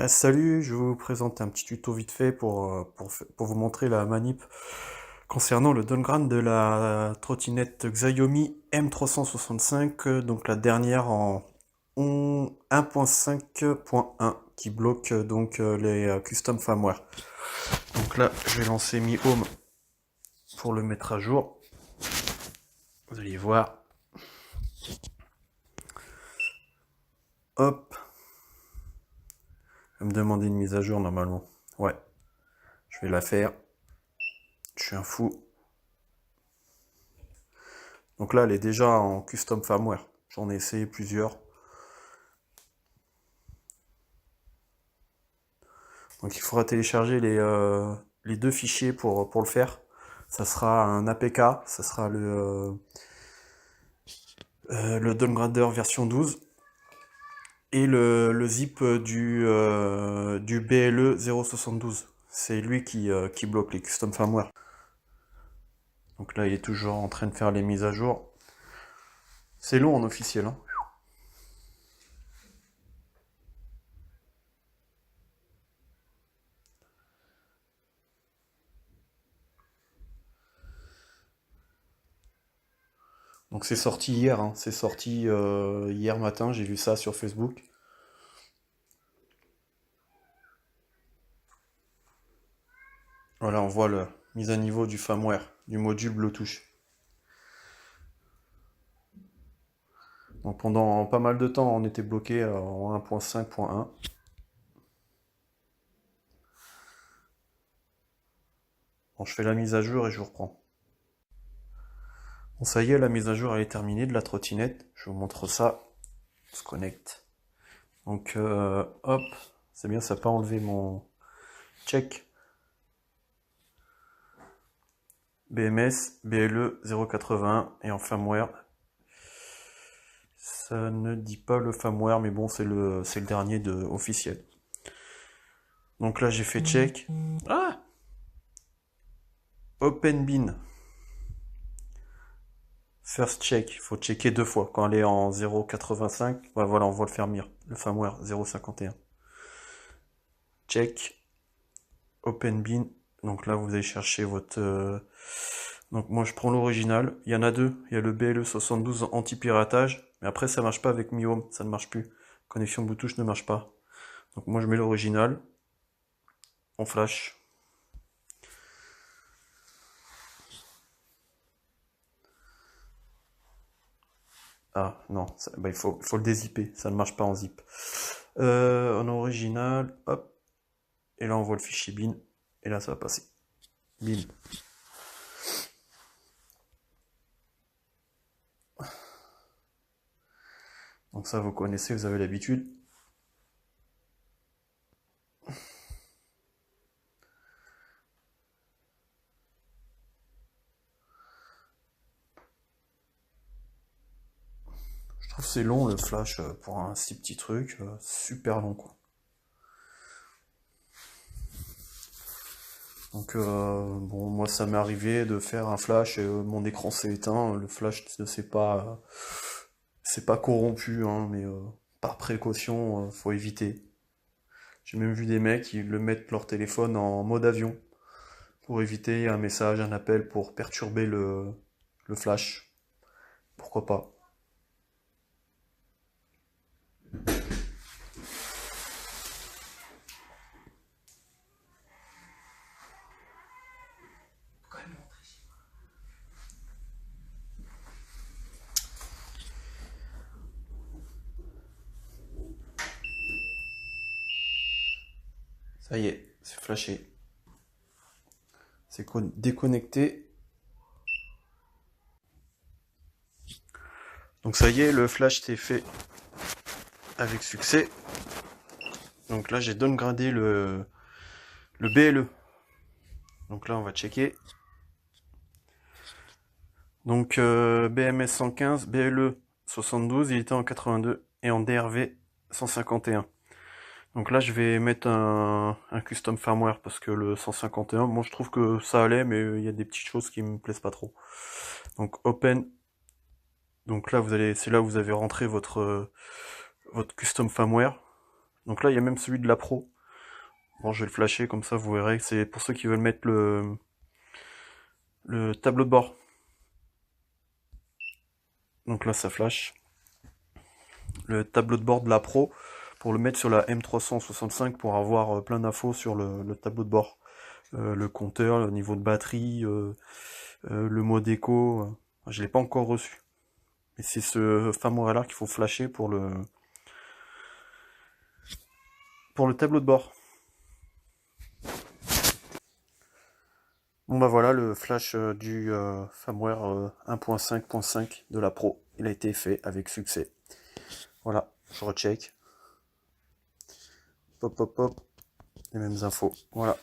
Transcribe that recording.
Salut, je vais vous présenter un petit tuto vite fait pour vous montrer la manip concernant le downgrade de la trottinette Xiaomi M365, donc la dernière en 1.5.1 qui bloque donc les custom firmware. Donc là, je vais lancer Mi Home pour le mettre à jour. Vous allez voir. Hop. Elle me demander une mise à jour normalement. Ouais, je vais la faire. Je suis un fou. Donc là, elle est déjà en custom firmware. J'en ai essayé plusieurs. Donc il faudra télécharger les deux fichiers pour le faire. Ça sera un APK, ça sera le downgrader version 12 et le zip du BLE 072. C'est lui qui bloque les custom firmware. Donc là, il est toujours en train de faire les mises à jour. C'est long en officiel, hein. Donc c'est sorti hier, hein. C'est sorti hier matin, j'ai vu ça sur Facebook. Voilà, on voit la mise à niveau du firmware, du module Bluetooth. Donc pendant pas mal de temps, on était bloqué en 1.5.1. Bon, je fais la mise à jour et je vous reprends. Bon, ça y est, la mise à jour elle est terminée de la trottinette. Je vous montre ça. On se connecte. Donc, hop, c'est bien, ça n'a pas enlevé mon check. BMS, BLE 081 et en firmware. Ça ne dit pas le firmware, mais bon, c'est le dernier officiel. Donc là, j'ai fait check. Ah! Open bin. First check, il faut checker deux fois. Quand elle est en 0.85, bah voilà, on voit le firmware 0.51. Check. Open bin. Donc là, vous allez chercher votre... Donc moi, je prends l'original. Il y en a deux. Il y a le BLE72 anti-piratage. Mais après, ça marche pas avec Mi Home. Ça ne marche plus. Connexion Bluetooth ne marche pas. Donc moi, je mets l'original. On flash. Ah non, bah, il faut le dézipper. Ça ne marche pas en zip. En original. Hop. Et là, on voit le fichier bin. Et là, ça va passer. Bin. Donc ça, vous connaissez, vous avez l'habitude. Je trouve que c'est long le flash pour un si petit truc. Super long quoi. Donc bon, moi ça m'est arrivé de faire un flash et mon écran s'est éteint. Le flash c'est pas corrompu, hein, mais par précaution, faut éviter. J'ai même vu des mecs qui le mettent leur téléphone en mode avion pour éviter un message, un appel pour perturber le flash. Pourquoi pas? Ça y est, c'est flashé. C'est déconnecté. Donc ça y est, le flash s'est fait avec succès. Donc là, j'ai downgradé le BLE. Donc là, on va checker. Donc BMS 115, BLE 72, il était en 82 et en DRV 151. Donc là, je vais mettre un custom firmware parce que le 151, bon, je trouve que ça allait, mais il y a des petites choses qui me plaisent pas trop. Donc open. Donc là, c'est là où vous avez rentré votre custom firmware. Donc là, il y a même celui de la Pro. Bon, je vais le flasher, comme ça vous verrez. C'est pour ceux qui veulent mettre le tableau de bord. Donc là, ça flash. Le tableau de bord de la Pro, pour le mettre sur la M365 pour avoir plein d'infos sur le tableau de bord. Le compteur, le niveau de batterie, le mode écho. Je l'ai pas encore reçu. Et c'est ce firmware là qu'il faut flasher pour le tableau de bord. Bon bah voilà, le flash du firmware 1.5.5 de la Pro, il a été fait avec succès. Voilà, je recheck. Pop pop pop, les mêmes infos. Voilà.